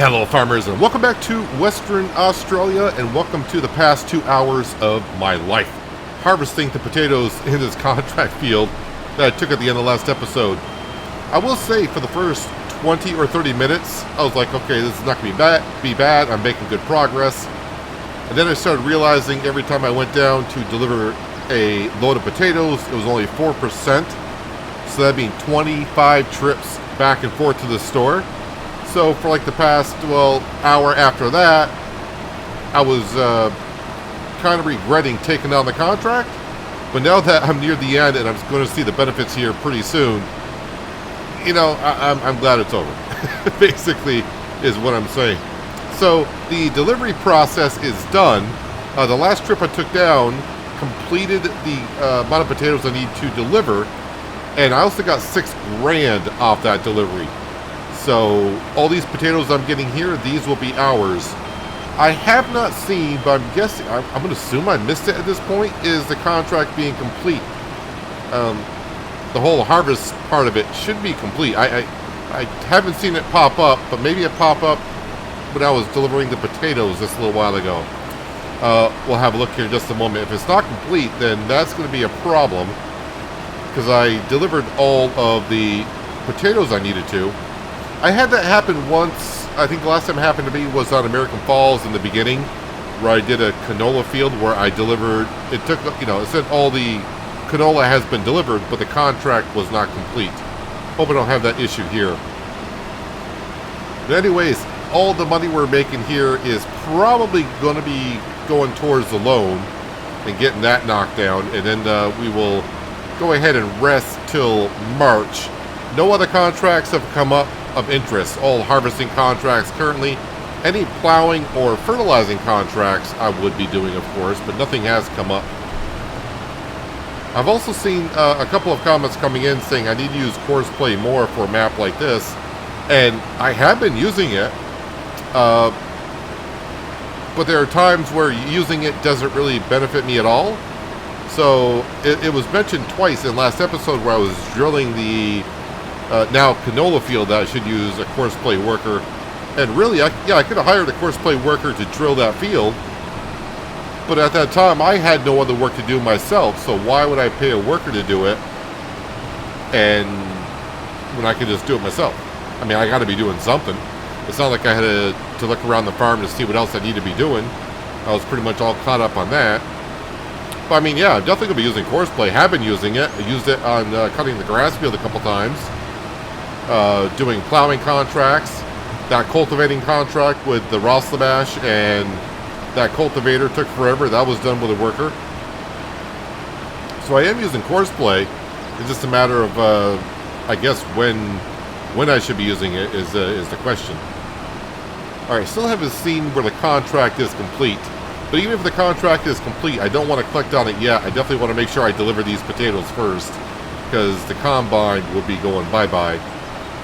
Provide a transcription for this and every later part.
Hello farmers and welcome back to Western Australia and welcome to the past 2 hours of my life. Harvesting the potatoes in this contract field that I took at the end of the last episode. I will say for the first 20 or 30 minutes, I was like, okay, this is not going to be bad, I'm making good progress. And then I started realizing every time I went down to deliver a load of potatoes, it was only 4%. So that'd mean 25 trips back and forth to the store. So for like the past, hour after that, I was kind of regretting taking on the contract. But now that I'm near the end and I'm going to see the benefits here pretty soon, you know, I'm glad it's over. Basically is what I'm saying. So the delivery process is done. The last trip I took down completed the amount of potatoes I need to deliver. And I also got $6,000 off that delivery. So all these potatoes I'm getting here, these will be ours. I have not seen, but I'm guessing, I'm going to assume I missed it at this point, is the contract being complete. The whole harvest part of it should be complete. I haven't seen it pop up, but maybe it popped up when I was delivering the potatoes just a little while ago. We'll have a look here in just a moment. If it's not complete, then that's going to be a problem, because I delivered all of the potatoes I needed to. I had that happen once. I think the last time it happened to me was on American Falls in the beginning, where I did a canola field where I delivered, it took, it said all the canola has been delivered, but the contract was not complete. Hope I don't have that issue here. But anyways, all the money we're making here is probably going to be going towards the loan and getting that knocked down, and then we will go ahead and rest till March. No other contracts have come up of interest. All harvesting contracts currently. Any plowing or fertilizing contracts I would be doing, of course, but nothing has come up. I've also seen a couple of comments coming in saying I need to use course play more for a map like this, and I have been using it, but there are times where using it doesn't really benefit me at all. So it was mentioned twice in last episode where I was drilling the now canola field that I should use a course play worker. And really, I could have hired a course play worker to drill that field. But at that time, I had no other work to do myself. So why would I pay a worker to do it and when I could just do it myself? I mean, I got to be doing something. It's not like I had to look around the farm to see what else I need to be doing. I was pretty much all caught up on that. But I mean, yeah, I'm definitely going to be using course play. Have been using it. I used it on cutting the grass field a couple times. Doing plowing contracts, that cultivating contract with the Roslabash, and that cultivator took forever. That was done with a worker. So I am using course play. It's just a matter of, I guess, when I should be using it is the question. All right, still haven't seen where the contract is complete. But even if the contract is complete, I don't want to click on it yet. I definitely want to make sure I deliver these potatoes first, because the combine will be going bye-bye.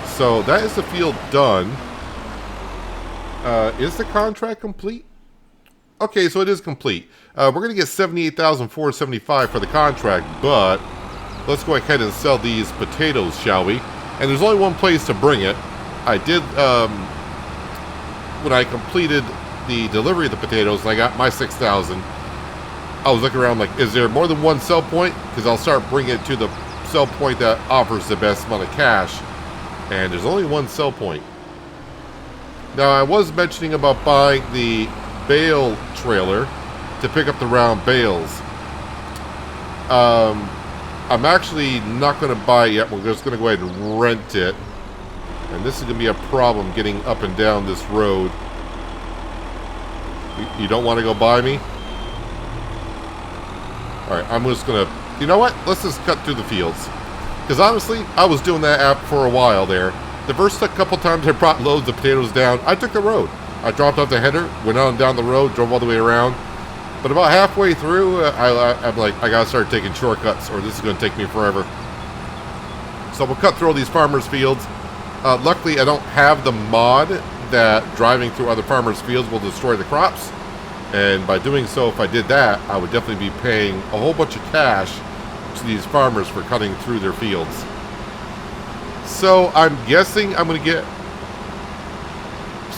So that is the field done. Is the contract complete? Okay, so it is complete. We're going to get $78,475 for the contract, but let's go ahead and sell these potatoes, shall we? And there's only one place to bring it. I did, when I completed the delivery of the potatoes and I got my 6,000, I was looking around like, is there more than one sell point? Because I'll start bringing it to the sell point that offers the best amount of cash. And there's only one sell point. Now, I was mentioning about buying the bale trailer to pick up the round bales. I'm actually not going to buy it yet. We're just going to go ahead and rent it. And this is going to be a problem getting up and down this road. You don't want to go buy me? Alright, I'm just going to... You know what? Let's just cut through the fields. Because honestly, I was doing that app for a while there. The first couple times I brought loads of potatoes down, I took the road. I dropped off the header, went on down the road, drove all the way around. But about halfway through, I'm like, I gotta start taking shortcuts or this is gonna take me forever. So we'll cut through all these farmers' fields. Luckily, I don't have the mod that driving through other farmers' fields will destroy the crops. And by doing so, if I did that, I would definitely be paying a whole bunch of cash to these farmers for cutting through their fields. So I'm guessing I'm going to get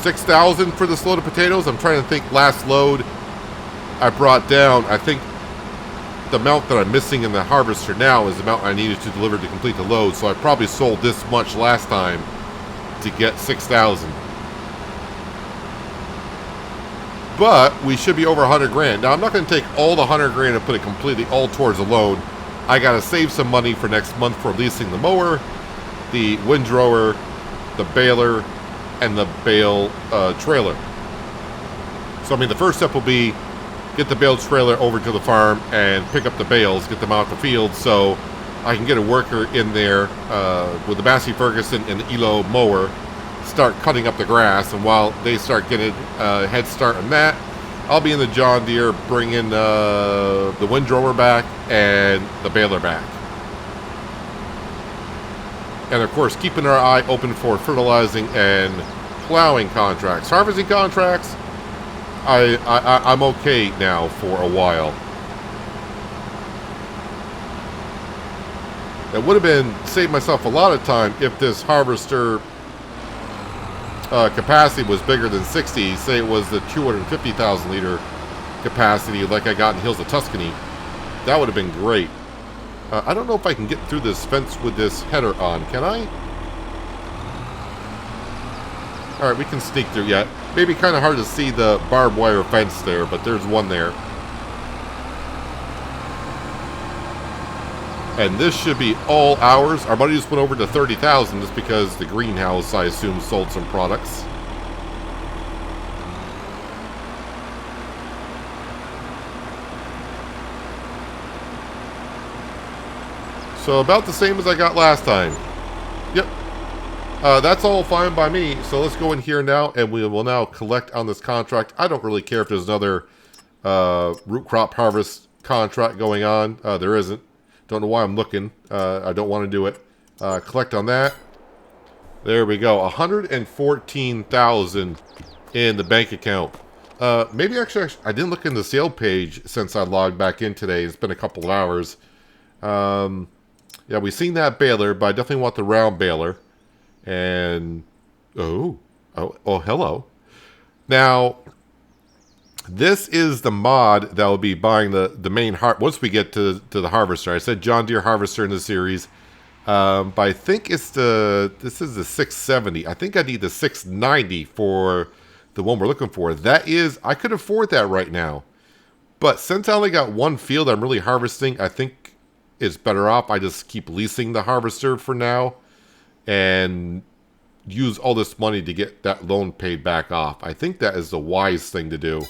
6,000 for this load of potatoes. I'm trying to think. Last load I brought down, I think the amount that I'm missing in the harvester now is the amount I needed to deliver to complete the load. So I probably sold this much last time to get 6,000. But we should be over 100 grand. Now I'm not going to take all the 100 grand and put it completely all towards the load. I got to save some money for next month for leasing the mower, the windrower, the baler, and the bale trailer. So I mean the first step will be get the bale trailer over to the farm and pick up the bales, get them out the field so I can get a worker in there with the Massey Ferguson and the Elo mower, start cutting up the grass, and while they start getting a head start on that, I'll be in the John Deere bringing the windrower back and the baler back. And of course, keeping our eye open for fertilizing and plowing contracts. Harvesting contracts, I'm okay now for a while. It would have been saved myself a lot of time if this harvester capacity was bigger than 60. Say it was the 250,000 liter capacity like I got in Hills of Tuscany. That would have been great. I don't know if I can get through this fence with this header on. Can I? Alright, we can sneak through yet. Maybe kind of hard to see the barbed wire fence there, but there's one there. And this should be all ours. Our money just went over to 30,000 just because the greenhouse, I assume, sold some products. So about the same as I got last time. Yep. That's all fine by me. So let's go in here now, and we will now collect on this contract. I don't really care if there's another root crop harvest contract going on. There isn't. Don't know why I'm looking. I don't want to do it. Collect on that. There we go. 114,000 in the bank account. Maybe actually I didn't look in the sale page since I logged back in today. It's been a couple of hours. Yeah, we've seen that baler, but I definitely want the round baler. And oh, hello. Now, this is the mod that will be buying the main once we get to the harvester. I said John Deere harvester in the series, but I think this is the 670. I think I need the 690 for the one we're looking for. I could afford that right now, but since I only got one field I'm really harvesting, I think it's better off I just keep leasing the harvester for now and use all this money to get that loan paid back off. I think that is the wise thing to do.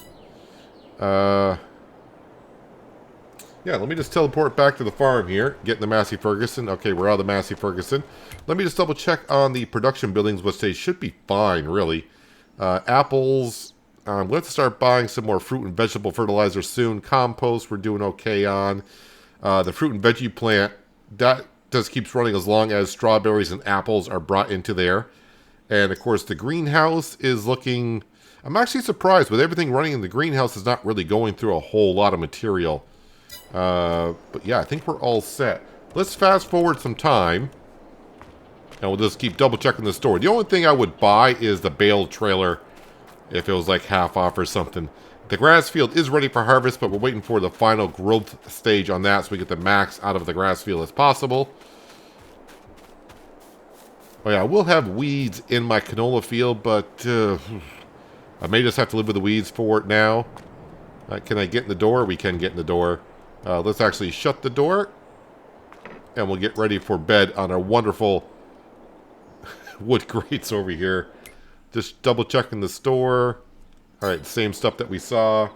Yeah, let me just teleport back to the farm here. Get in the Massey Ferguson. Okay, we're out of the Massey Ferguson. Let me just double check on the production buildings, which they should be fine, really. Apples. Let's start buying some more fruit and vegetable fertilizer soon. Compost, we're doing okay on. The fruit and veggie plant, that just keeps running as long as strawberries and apples are brought into there. And, of course, the greenhouse is looking... I'm actually surprised. With everything running in the greenhouse, is not really going through a whole lot of material. But, yeah, I think we're all set. Let's fast forward some time. And we'll just keep double-checking the store. The only thing I would buy is the bale trailer if it was, like, half off or something. The grass field is ready for harvest, but we're waiting for the final growth stage on that so we get the max out of the grass field as possible. Oh yeah, I will have weeds in my canola field, but I may just have to live with the weeds for it now. Can I get in the door? We can get in the door. Let's actually shut the door. And we'll get ready for bed on our wonderful wood grates over here. Just double checking the store. Alright, same stuff that we saw.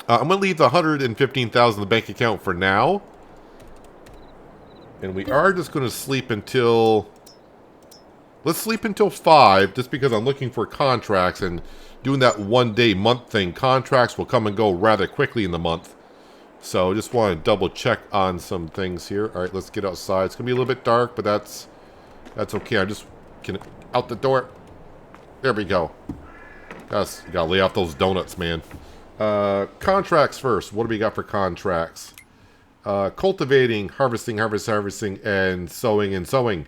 I'm going to leave the 115,000 in the bank account for now. And we are just going to sleep until... Let's sleep until 5, just because I'm looking for contracts and doing that one-day month thing. Contracts will come and go rather quickly in the month. So just want to double check on some things here. Alright, let's get outside. It's going to be a little bit dark, but that's okay. I'm just getting out the door. There we go. You gotta lay off those donuts, man. Contracts first. What do we got for contracts? Cultivating, harvesting, and sowing.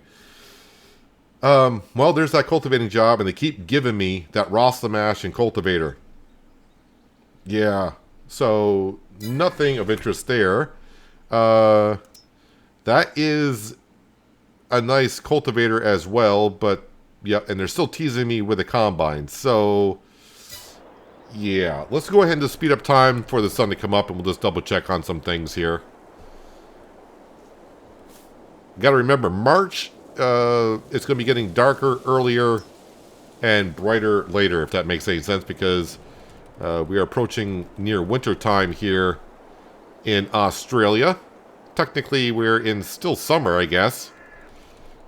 Well, there's that cultivating job, and they keep giving me that Roslamash and cultivator. Yeah, so nothing of interest there. That is a nice cultivator as well, but yeah, and they're still teasing me with a combine. So yeah, let's go ahead and just speed up time for the sun to come up, and we'll just double check on some things here. Got to remember, March, it's going to be getting darker earlier and brighter later, if that makes any sense, because we are approaching near winter time here in Australia. Technically, we're in still summer, I guess,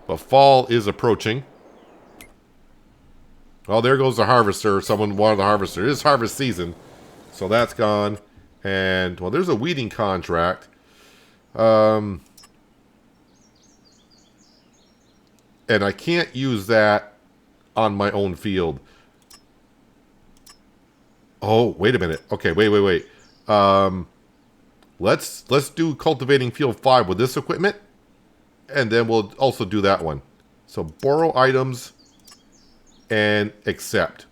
but fall is approaching. Well, there goes the harvester. Someone wanted the harvester. It is harvest season, so that's gone. And, well, there's a weeding contract. And I can't use that on my own field. Oh, wait a minute. Okay, wait. Let's do cultivating field 5 with this equipment, and then we'll also do that one. So borrow items and accept.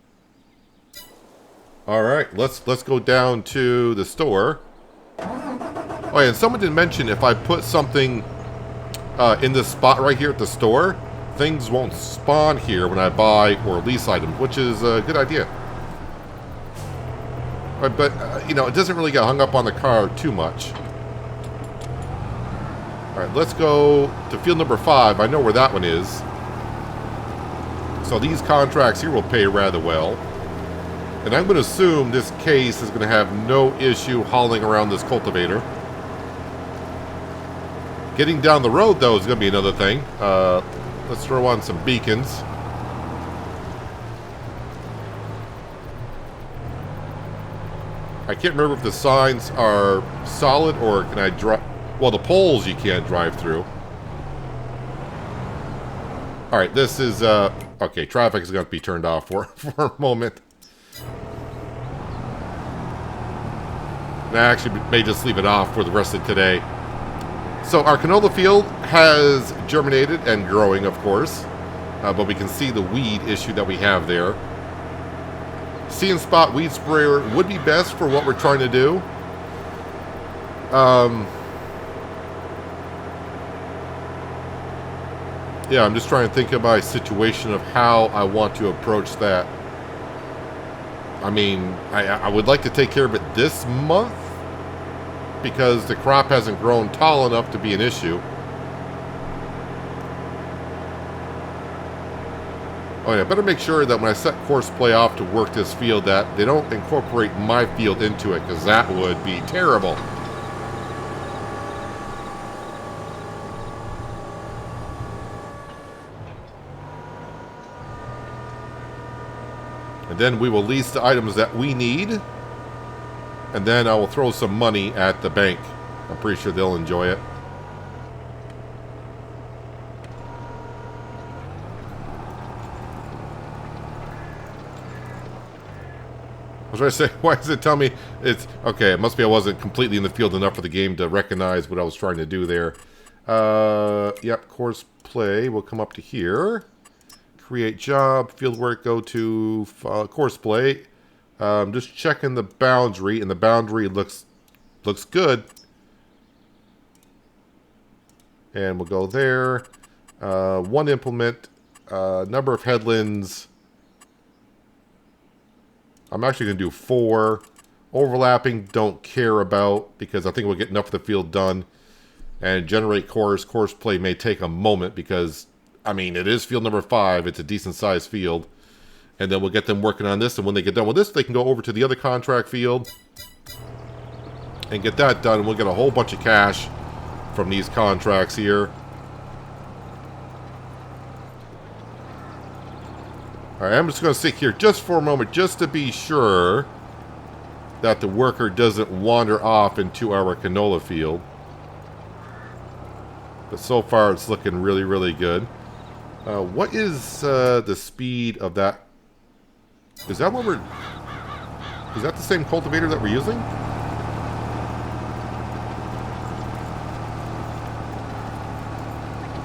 All right, let's go down to the store. Oh, yeah, and someone did mention if I put something in this spot right here at the store, things won't spawn here when I buy or lease items, which is a good idea. Right, but, you know, it doesn't really get hung up on the car too much. Alright, let's go to field number 5. I know where that one is. So these contracts here will pay rather well. And I'm going to assume this case is going to have no issue hauling around this cultivator. Getting down the road, though, is going to be another thing. Let's throw on some beacons. I can't remember if the signs are solid or can I drive... Well, the poles you can't drive through. Alright, this is... Okay, traffic is going to be turned off for a moment. I actually may just leave it off for the rest of today. So our canola field has germinated and growing, of course. But we can see the weed issue that we have there. See and spot weed sprayer would be best for what we're trying to do. Yeah, I'm just trying to think of my situation of how I want to approach that. I mean, I would like to take care of it this month, because the crop hasn't grown tall enough to be an issue. Oh yeah, better make sure that when I set course play off to work this field that they don't incorporate my field into it, because that would be terrible. And then we will lease the items that we need. And then I will throw some money at the bank. I'm pretty sure they'll enjoy it. I was trying to say, why does it tell me it's... Okay, it must be I wasn't completely in the field enough for the game to recognize what I was trying to do there. Yep, course play. We'll come up to here. Create job, field work, go to course play. Just checking the boundary, and the boundary looks good. And we'll go there. One implement, number of headlands. I'm actually going to do 4. Overlapping, don't care about, because I think we'll get enough of the field done. And generate course play may take a moment, because, I mean, it is field number 5. It's a decent sized field. And then we'll get them working on this, and when they get done with this, they can go over to the other contract field and get that done, and we'll get a whole bunch of cash from these contracts here. Alright, I'm just going to sit here just for a moment, just to be sure that the worker doesn't wander off into our canola field. But so far, it's looking really, really good. What is the speed of that? Is that what we're... Is that the same cultivator that we're using?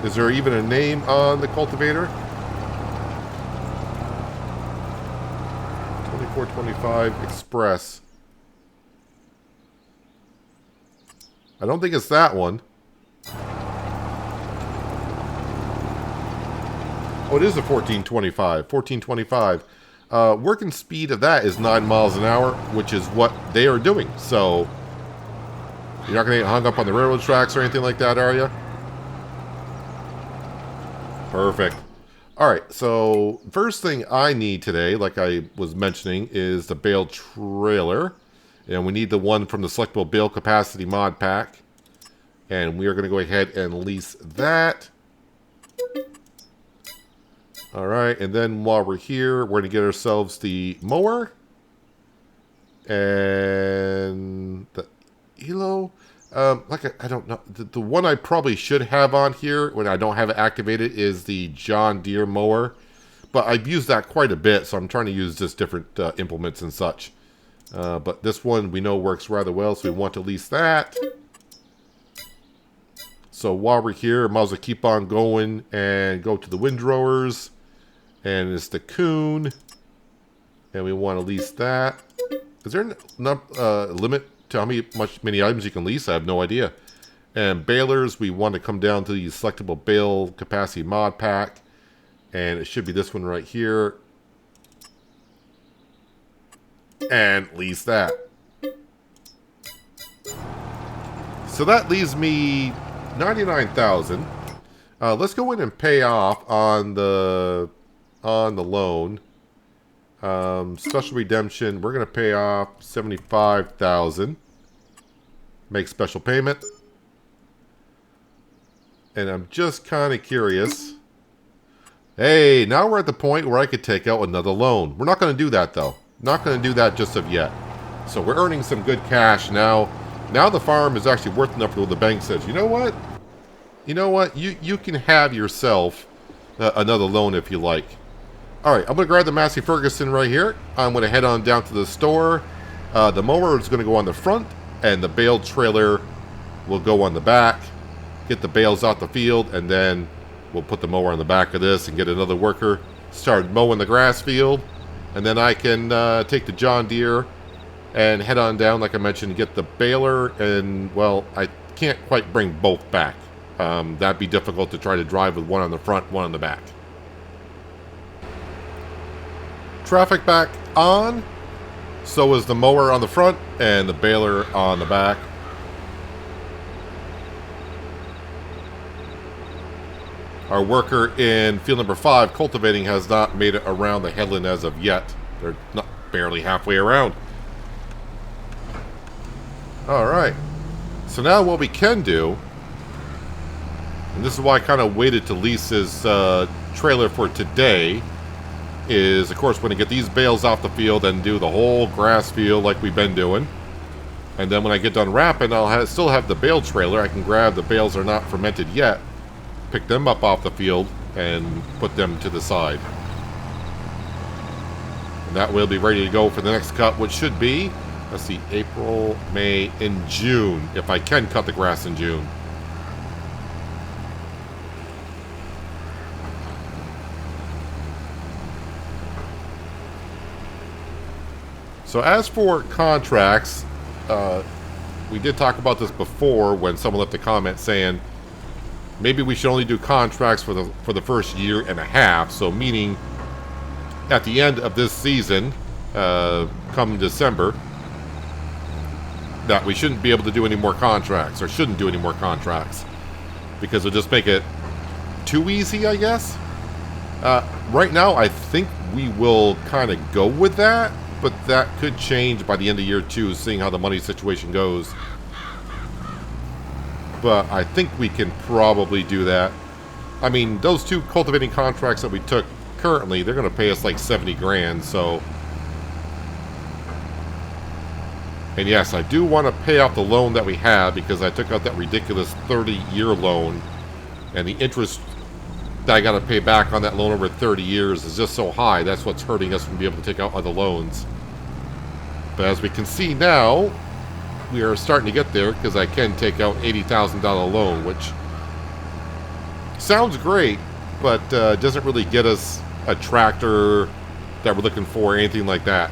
Is there even a name on the cultivator? 2425 Express. I don't think it's that one. Oh, it is a 1425. 1425. Working speed of that is 9 miles an hour, which is what they are doing. So, you're not going to get hung up on the railroad tracks or anything like that, are you? Perfect. Alright, so first thing I need today, like I was mentioning, is the bale trailer. And we need the one from the selectable bale capacity mod pack. And we are going to go ahead and lease that. Alright, and then while we're here, we're going to get ourselves the mower. And the ELO. I don't know. The one I probably should have on here when I don't have it activated is the John Deere mower. But I've used that quite a bit, so I'm trying to use just different implements and such. But this one we know works rather well, so we want to lease that. So while we're here, might as well keep on going and go to the windrowers. And it's the Coon. And we want to lease that. Is there a limit to how many items you can lease? I have no idea. And balers, we want to come down to the selectable bale capacity mod pack. And it should be this one right here. And lease that. So that leaves me 99,000. Let's go in and pay off on the loan. Special redemption, we're going to pay off 75,000. Make special payment. And I'm just kind of curious. Hey, now we're at the point where I could take out another loan. We're not going to do that, though. Not going to do that just of yet. So we're earning some good cash now. Now the farm is actually worth enough where the bank says, you know what? You know what? You can have yourself another loan if you like. Alright, I'm going to grab the Massey Ferguson right here. I'm going to head on down to the store. The mower is going to go on the front, and the bale trailer will go on the back. Get the bales out the field, and then we'll put the mower on the back of this and get another worker. Start mowing the grass field. And then I can take the John Deere and head on down, like I mentioned, get the baler. And, well, I can't quite bring both back. That'd be difficult to try to drive with one on the front, one on the back. Traffic back on. So is the mower on the front and the baler on the back. Our worker in field number 5, cultivating, has not made it around the headland as of yet. They're not barely halfway around. Alright. So now what we can do, and this is why I kind of waited to lease his trailer for today, is, of course, we're going to get these bales off the field and do the whole grass field like we've been doing. And then when I get done wrapping, I'll still have the bale trailer. I can grab the bales that are not fermented yet, pick them up off the field, and put them to the side. And that will be ready to go for the next cut, which should be, let's see, April, May, and June, if I can cut the grass in June. So as for contracts, we did talk about this before when someone left a comment saying maybe we should only do contracts for the first year and a half. So meaning at the end of this season, come December, that we shouldn't be able to do any more contracts, or shouldn't do any more contracts, because it'll just make it too easy, I guess. Right now, I think we will kind of go with that, but that could change by the end of year 2, seeing how the money situation goes. But I think we can probably do that. I mean, those 2 cultivating contracts that we took currently, they're going to pay us like 70 grand, so. And yes, I do want to pay off the loan that we had, because I took out that ridiculous 30-year loan, and the interest that I got to pay back on that loan over 30 years is just so high. That's what's hurting us from being able to take out other loans. But as we can see now, we are starting to get there, because I can take out $80,000 loan, which sounds great, but doesn't really get us a tractor that we're looking for, anything like that.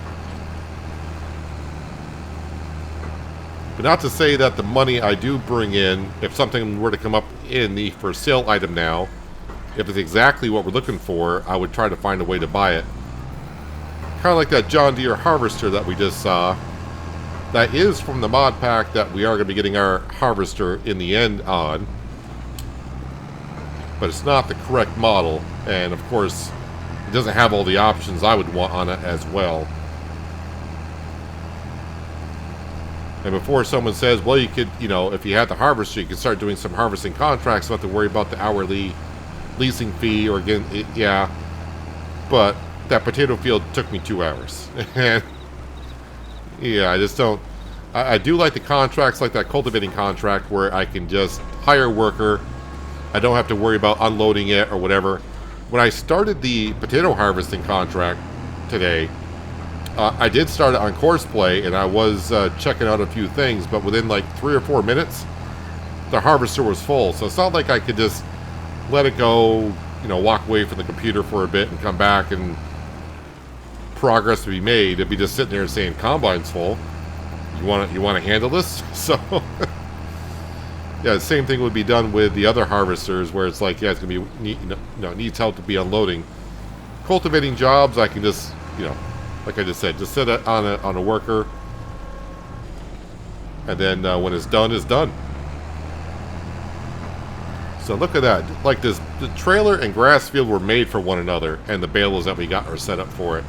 But not to say that the money I do bring in, if something were to come up in the for sale item now, if it's exactly what we're looking for, I would try to find a way to buy it. Kind of like that John Deere harvester that we just saw. That is from the mod pack that we are going to be getting our harvester in the end on. But it's not the correct model. And of course, it doesn't have all the options I would want on it as well. And before someone says, well, you could, you know, if you had the harvester, you could start doing some harvesting contracts, not to worry about the hourly leasing fee, or again, yeah. But that potato field took me 2 hours. And yeah, I just don't. I do like the contracts, like that cultivating contract, where I can just hire a worker. I don't have to worry about unloading it or whatever. When I started the potato harvesting contract today, I did start it on Courseplay, and I was checking out a few things, but within like 3 or 4 minutes, the harvester was full. So it's not like I could just let it go, you know, walk away from the computer for a bit and come back and progress to be made. It'd be just sitting there saying, combine's full. You want to handle this? So yeah, the same thing would be done with the other harvesters, where it's like, yeah, it's gonna be, needs help to be unloading. Cultivating jobs, I can just, you know, like I just said, just set it on a worker, and then when it's done, it's done. So look at that. Like this, the trailer and grass field were made for one another, and the bales that we got are set up for it.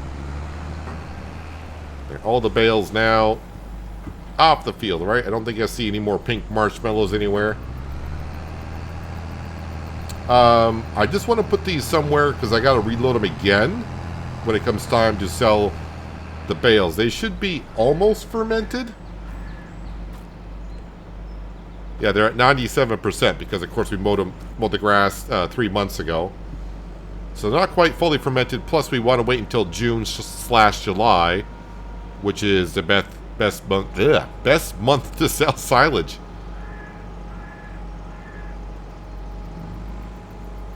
All the bales now off the field, right? I don't think I see any more pink marshmallows anywhere. I just want to put these somewhere because I got to reload them again when it comes time to sell the bales. They should be almost fermented. Yeah, they're at 97% because, of course, we mowed the grass 3 months ago. So not quite fully fermented. Plus, we want to wait until June/July, which is the best month to sell silage.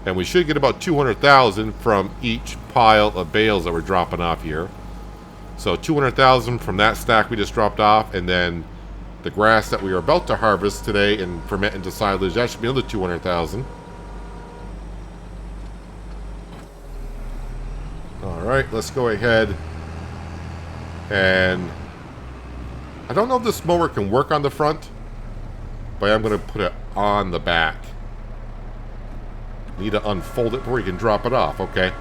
And we should get about 200,000 from each pile of bales that we're dropping off here. So 200,000 from that stack we just dropped off, and then the grass that we are about to harvest today and ferment into silage, that should be another 200,000. Alright, let's go ahead. And I don't know if this mower can work on the front, but I'm going to put it on the back. Need to unfold it before you can drop it off. Okay.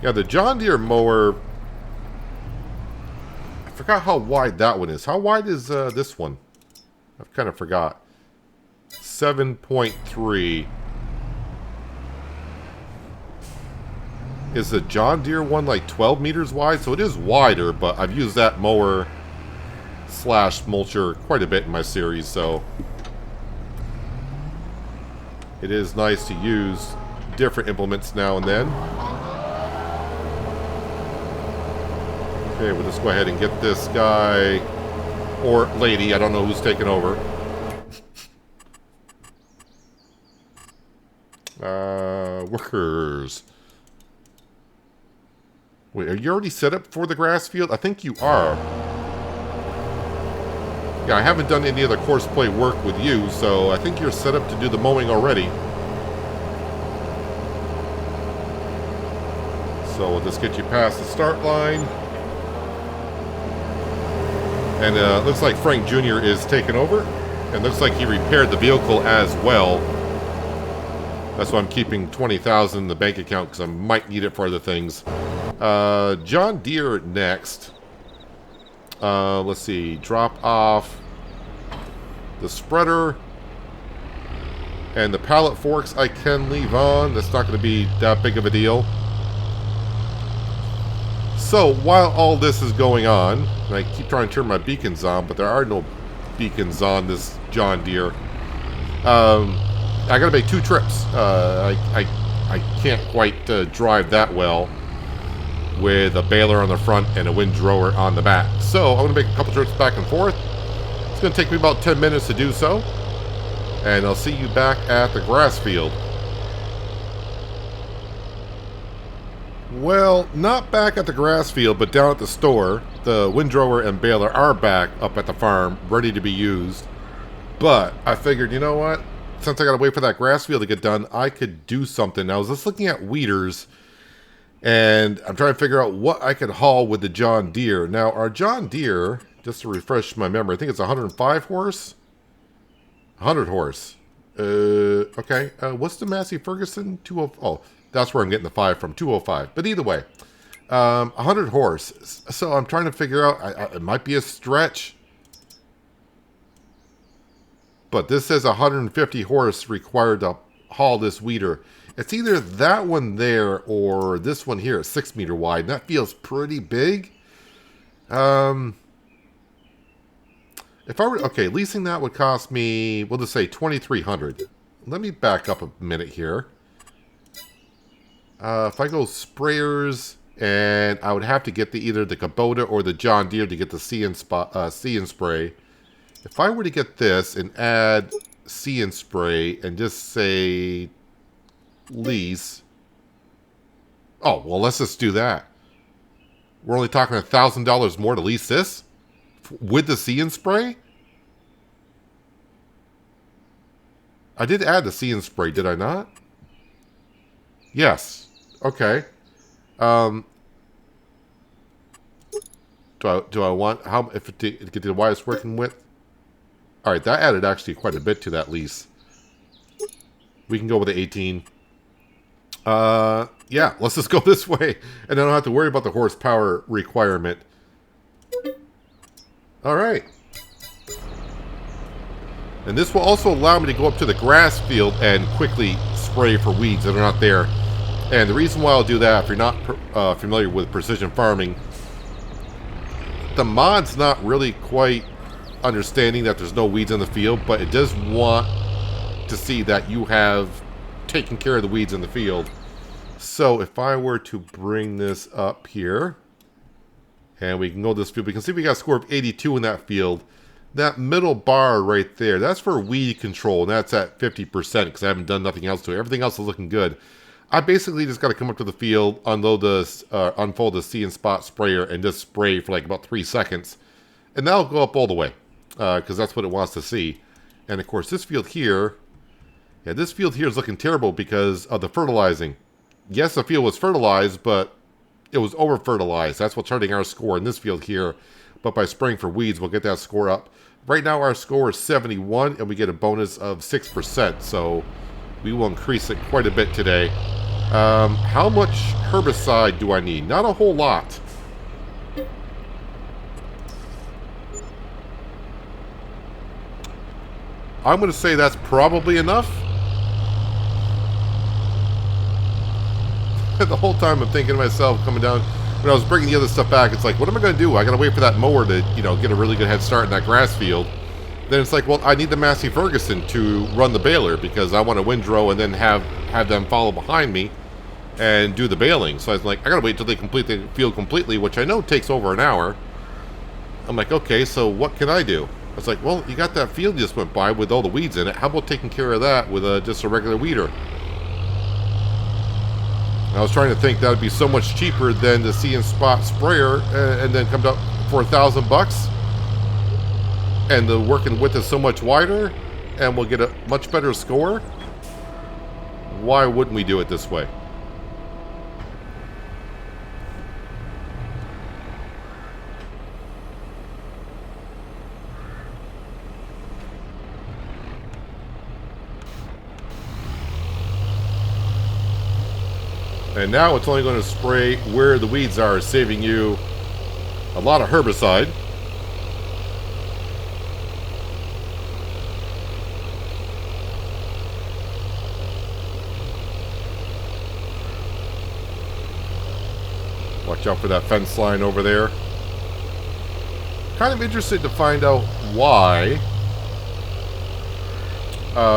Yeah, the John Deere mower, I forgot how wide that one is. How wide is this one? I've kind of forgot. 7.3. Is the John Deere one like 12 meters wide? So it is wider, but I've used that mower / mulcher quite a bit in my series, so it is nice to use different implements now and then. Okay, we'll just go ahead and get this guy, or lady, I don't know who's taking over. Workers. Wait, are you already set up for the grass field? I think you are. Yeah, I haven't done any other Courseplay work with you, so I think you're set up to do the mowing already. So we'll just get you past the start line. And looks like Frank Jr. is taking over. And looks like he repaired the vehicle as well. That's why I'm keeping 20,000 in the bank account, because I might need it for other things. John Deere next. Let's see. Drop off the spreader. And the pallet forks I can leave on. That's not going to be that big of a deal. So, while all this is going on, and I keep trying to turn my beacons on, but there are no beacons on this John Deere. I gotta make 2 trips. I can't quite drive that well with a baler on the front and a windrower on the back. So, I'm gonna make a couple trips back and forth. It's gonna take me about 10 minutes to do so. And I'll see you back at the grass field. Well, not back at the grass field, but down at the store. The windrower and baler are back up at the farm, ready to be used. But I figured, you know what? Since I gotta wait for that grass field to get done, I could do something. I was just looking at weeders, and I'm trying to figure out what I could haul with the John Deere. Now, our John Deere, just to refresh my memory, I think it's 105 horse? 100 horse. Okay. What's the Massey Ferguson? 205. Oh, that's where I'm getting the 5 from, 205. But either way, 100 horse. So I'm trying to figure out, it might be a stretch. But this says 150 horse required to haul this weeder. It's either that one there or this one here, 6 meter wide. And that feels pretty big. If I were, okay, leasing that would cost me, we'll just say 2,300. Let me back up a minute here. If I go sprayers, and I would have to get either the Kubota or the John Deere to get the see and spray. If I were to get this and add see and spray and just say lease. Oh, well, let's just do that. We're only talking $1,000 more to lease this with the see and spray. I did add the see and spray, did I not? Yes. Okay. Do I want how if it get the wire it's working with? All right, that added actually quite a bit to that lease. We can go with the 18. Yeah, let's just go this way, and I don't have to worry about the horsepower requirement. All right. And this will also allow me to go up to the grass field and quickly spray for weeds that are not there. And the reason why I'll do that, if you're not familiar with precision farming, the mod's not really quite understanding that there's no weeds in the field, but it does want to see that you have taken care of the weeds in the field. So if I were to bring this up here, and we can go to this field, we can see we got a score of 82 in that field. That middle bar right there, that's for weed control, and that's at 50% because I haven't done nothing else to it. Everything else is looking good. I basically just got to come up to the field, unfold the see and spot sprayer, and just spray for like about 3 seconds. And that'll go up all the way, because that's what it wants to see. And of course, this field here, yeah, this field here is looking terrible because of the fertilizing. Yes, the field was fertilized, but it was over-fertilized. That's what's hurting our score in this field here. But by spraying for weeds, we'll get that score up. Right now, our score is 71, and we get a bonus of 6%. So we will increase it quite a bit today. How much herbicide do I need? Not a whole lot. I'm going to say that's probably enough. The whole time I'm thinking to myself, coming down, when I was bringing the other stuff back, it's like, what am I going to do? I got to wait for that mower to, you know, get a really good head start in that grass field. Then it's like, well, I need the Massey Ferguson to run the baler because I want to windrow and then have them follow behind me and do the baling. So I was like, I got to wait till they complete the field completely, which I know takes over an hour. I'm like, okay, so what can I do? I was like, well, you got that field you just went by with all the weeds in it. How about taking care of that with just a regular weeder? I was trying to think that would be so much cheaper than the see and spot sprayer, and then comes up for $1,000. And the working width is so much wider, and we'll get a much better score. Why wouldn't we do it this way? And now it's only going to spray where the weeds are, saving you a lot of herbicide. Watch out for that fence line over there. Kind of interested to find out why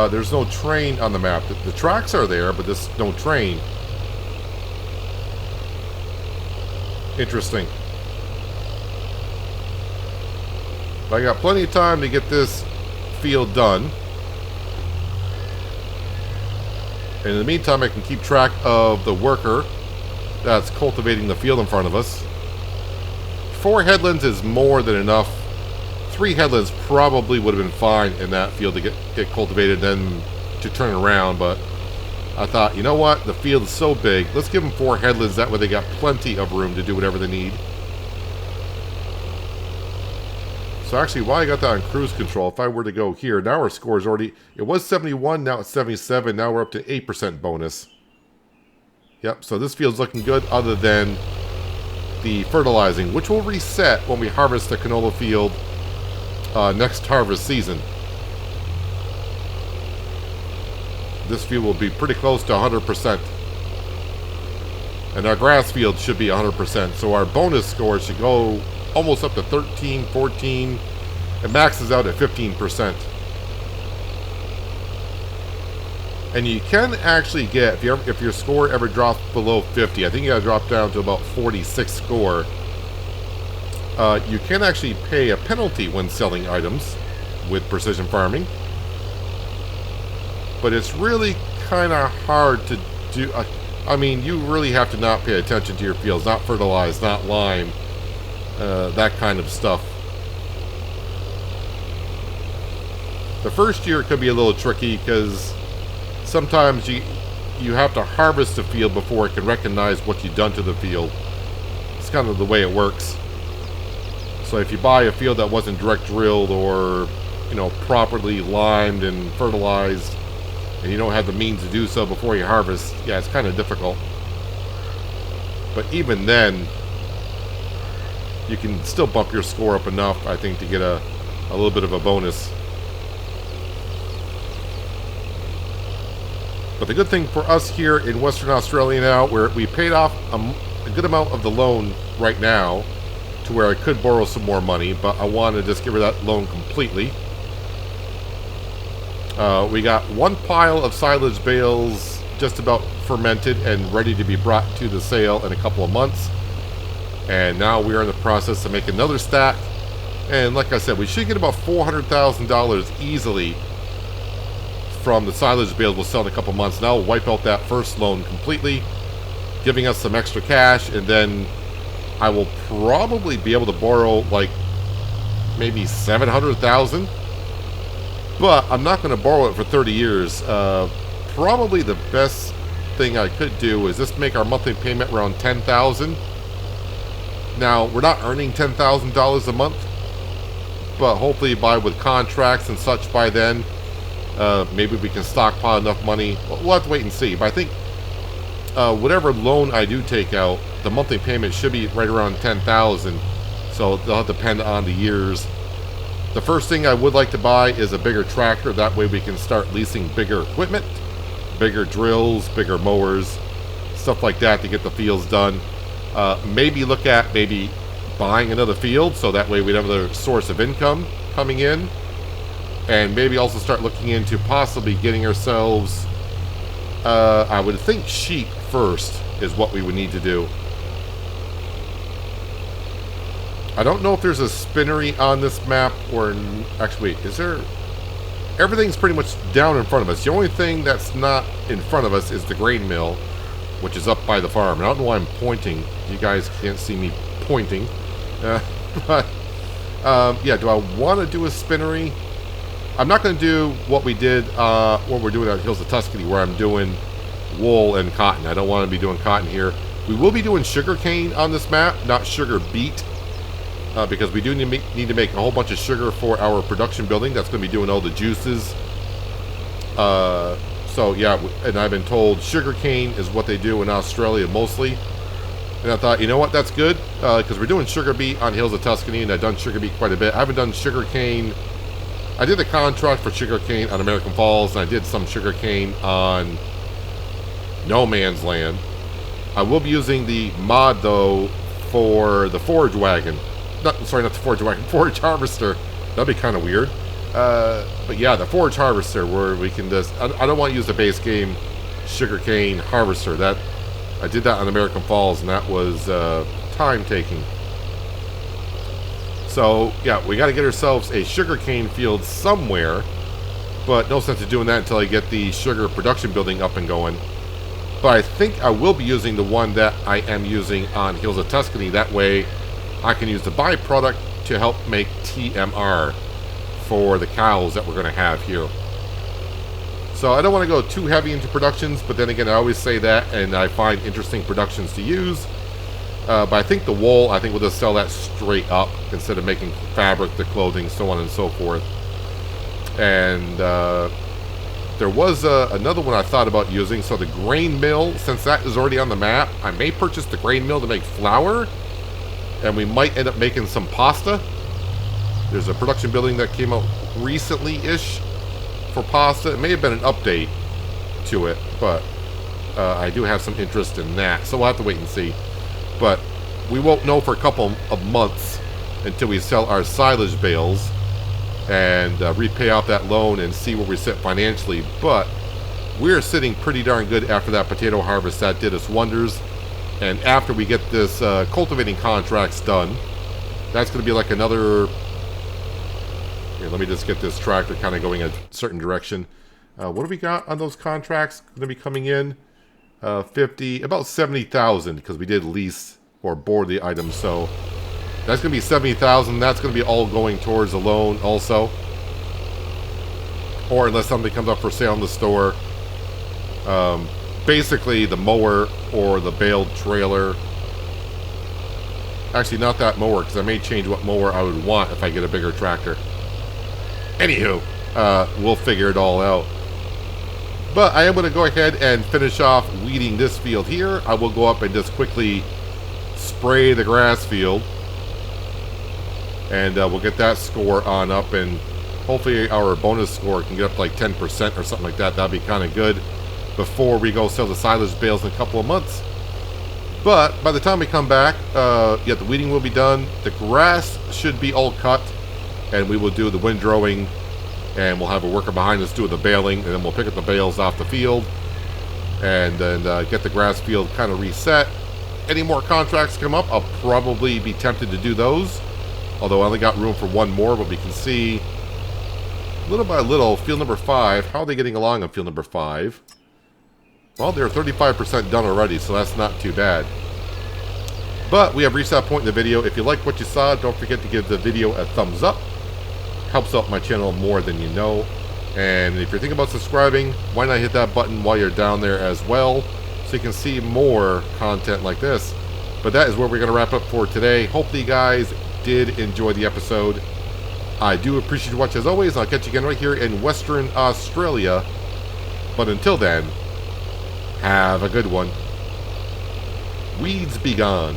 there's no train on the map. The tracks are there, but there's no train. Interesting. But I got plenty of time to get this field done. And in the meantime, I can keep track of the worker that's cultivating the field in front of us. 4 headlands is more than enough. 3 headlands probably would have been fine in that field to get cultivated, then to turn around, but I thought, you know what, the field is so big, let's give them 4 headlands, that way they got plenty of room to do whatever they need. So actually, while I got that on cruise control, if I were to go here, now our score is already, it was 71, now it's 77, now we're up to 8% bonus. Yep, so this field's looking good other than the fertilizing, which will reset when we harvest the canola field next harvest season. This field will be pretty close to 100%. And our grass field should be 100%. So our bonus score should go almost up to 13, 14. It maxes out at 15%. And you can actually get, if your score ever drops below 50, I think you gotta drop down to about 46 score. You can actually pay a penalty when selling items with precision farming. But it's really kind of hard to do. I mean, you really have to not pay attention to your fields, not fertilize, not lime, that kind of stuff. The first year it could be a little tricky because sometimes you have to harvest a field before it can recognize what you've done to the field. It's kind of the way it works. So if you buy a field that wasn't direct drilled or, you know, properly limed and fertilized, and you don't have the means to do so before you harvest, yeah, it's kind of difficult. But even then, you can still bump your score up enough, I think, to get a little bit of a bonus. But the good thing for us here in Western Australia now, where we paid off a good amount of the loan right now, to where I could borrow some more money, but I want to just get rid of that loan completely. We got 1 pile of silage bales just about fermented and ready to be brought to the sale in a couple of months. And now we are in the process of making another stack. And like I said, we should get about $400,000 easily from the silage bales we'll sell in a couple of months. Now we'll wipe out that first loan completely, giving us some extra cash, and then I will probably be able to borrow like maybe $700,000. But I'm not going to borrow it for 30 years. Probably the best thing I could do is just make our monthly payment around $10,000. Now, we're not earning $10,000 a month, but hopefully with contracts and such by then, maybe we can stockpile enough money. We'll have to wait and see. But I think whatever loan I do take out, the monthly payment should be right around $10,000. So it'll depend on the years. The first thing I would like to buy is a bigger tractor. That way we can start leasing bigger equipment, bigger drills, bigger mowers, stuff like that to get the fields done. Maybe look at buying another field, so that way we'd have another source of income coming in. And maybe also start looking into possibly getting ourselves, I would think sheep first is what we would need to do. I don't know if there's a spinnery on this map, or actually, wait, is there? Everything's pretty much down in front of us. The only thing that's not in front of us is the grain mill, which is up by the farm. And I don't know why I'm pointing. You guys can't see me pointing. But, yeah, do I want to do a spinnery? I'm not going to do what we did, what we're doing at Hills of Tuscany, where I'm doing wool and cotton. I don't want to be doing cotton here. We will be doing sugar cane on this map, not sugar beet. Because we do need to make a whole bunch of sugar for our production building. That's going to be doing all the juices. So yeah, and I've been told sugar cane is what they do in Australia mostly. And I thought, you know what, that's good, because we're doing sugar beet on Hills of Tuscany, and I've done sugar beet quite a bit. I haven't done sugar cane. I did a contract for sugar cane on American Falls, and I did some sugar cane on No Man's Land. I will be using the mod though for the forage wagon. Not the forage wagon, forage harvester. That'd be kind of weird. But yeah, the forage harvester, where we can just, I don't want to use the base game sugarcane harvester. That I did that on American Falls, and that was time taking. So yeah, we got to get ourselves a sugarcane field somewhere, but no sense of doing that until I get the sugar production building up and going. But I think I will be using the one that I am using on Hills of Tuscany. That way I can use the byproduct to help make TMR for the cows that we're going to have here. So I don't want to go too heavy into productions, but then again, I always say that, and I find interesting productions to use. But I think the wool, I think we'll just sell that straight up instead of making fabric, the clothing, so on and so forth. And there was another one I thought about using. So the grain mill, since that is already on the map, I may purchase the grain mill to make flour. And we might end up making some pasta. There's a production building that came out recently-ish for pasta. It may have been an update to it, but I do have some interest in that. So we'll have to wait and see. But we won't know for a couple of months until we sell our silage bales and repay off that loan and see where we sit financially. But we're sitting pretty darn good after that potato harvest. That did us wonders. And after we get this cultivating contracts done, that's going to be like another... Here, let me just get this tractor kind of going a certain direction. What do we got on those contracts going to be coming in? 50, about 70,000, because we did lease or board the items. So that's going to be 70,000. That's going to be all going towards a loan also. Or unless something comes up for sale in the store. Basically the mower or the baled trailer. Actually, not that mower, because I may change what mower I would want if I get a bigger tractor. Anywho, we'll figure it all out. But I am going to go ahead and finish off weeding this field here. I will go up and just quickly spray the grass field. And we'll get that score on up, and hopefully our bonus score can get up to like 10% or something like that. That'd be kind of good before we go sell the silage bales in a couple of months. But by the time we come back, yeah, the weeding will be done. The grass should be all cut, and we will do the windrowing, and we'll have a worker behind us doing the baling, and then we'll pick up the bales off the field, and then get the grass field kind of reset. Any more contracts come up, I'll probably be tempted to do those, although I only got room for one more. But we can see little by little, field number 5, how are they getting along on field number 5? Well, they're 35% done already, so that's not too bad. But we have reached that point in the video. If you liked what you saw, don't forget to give the video a thumbs up. Helps out my channel more than you know. And if you're thinking about subscribing, why not hit that button while you're down there as well, so you can see more content like this. But that is where we're going to wrap up for today. Hopefully you guys did enjoy the episode. I do appreciate you watching as always. I'll catch you again right here in Western Australia. But until then, have a good one. Weeds be gone.